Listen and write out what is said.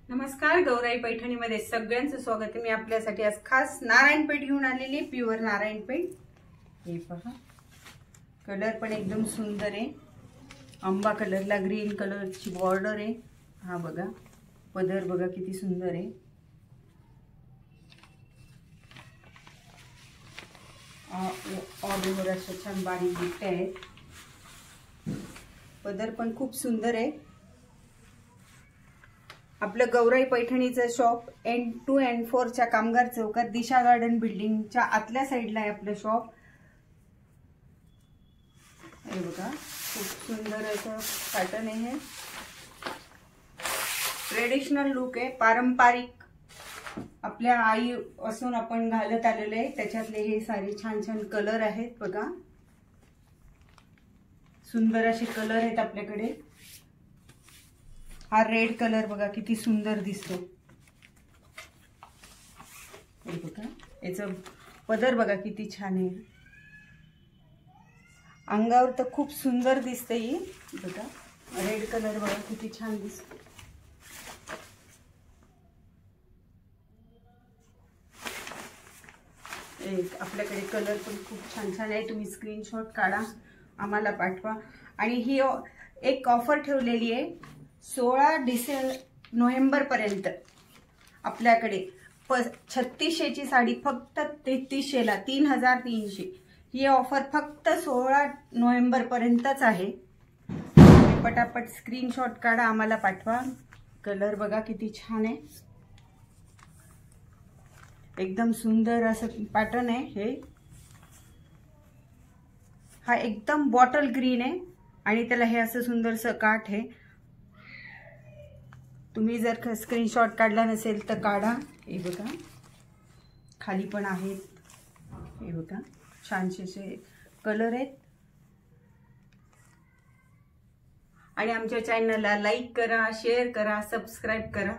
नमस्कार, गौराई पैठणीमध्ये सगळ्यांचं स्वागत आहे। मी आपल्यासाठी आज खास नारायणपेठ घेऊन आलेली, प्युअर नारायणपेठ। हे पहा, कलर पण एकदम सुंदर आहे। आंबा कलरला ग्रीन कलरची बॉर्डर आहे। हा बघा, पदर बघा किती सुंदर आहे। ऑल अशा छान बारीक बुट्ट्या आहेत। पदर पण खूप सुंदर आहे। आपलं गौराई पैठणीचं शॉप N2 N4 च्या कामगार चौकात दिशा गार्डन बिल्डिंगच्या आतल्या साइडला आहे आपलं शॉप। हे बघा, खूप सुंदर असं पॅटर्न आहे। ट्रेडिशनल लुक आहे, पारंपरिक आपल्या आई असून आपण घालत आलेले आहे। त्याच्यातले हे सारे छान छान कलर आहेत बघा, सुंदर असे कलर आहेत आपल्याकडे। हा रेड कलर बघा किती सुंदर दिसतो। हे बघा, याचं पदर बघा किती छान आहे। अंगावर तर खूप सुंदर दिसते ही बघा। रेड कलर बघा किती छान दिसतो। एक आपल्याकडे कलर पण खूप छान छान आहे। तुम्ही स्क्रीनशॉट काढा, आम्हाला पाठवा। आणि ही एक ऑफर ठेवलेली आहे 16 नोव्हेंबर पर्यंत। आपल्याकडे 3600 ची साडी फक्त 3300 ला, 3300। ही ऑफर फक्त 16 नोव्हेंबर पर्यंतच आहे। पटापट स्क्रीनशॉट काढा, आम्हाला पाठवा। कलर बघा किती छान आहे, एकदम सुंदर असं पॅटर्न आहे हे। हा एकदम बॉटल ग्रीन आहे आणि त्याला हे असं सुंदरसं काठ आहे। तुम्ही जर स्क्रीनशॉट काढला नसेल तर काढा। हे बघा, खाली पण आहेत। हे बघा, छानसे कलर आहेत। आणि आमच्या चॅनलला लाईक करा, शेअर करा, सबस्क्राइब करा।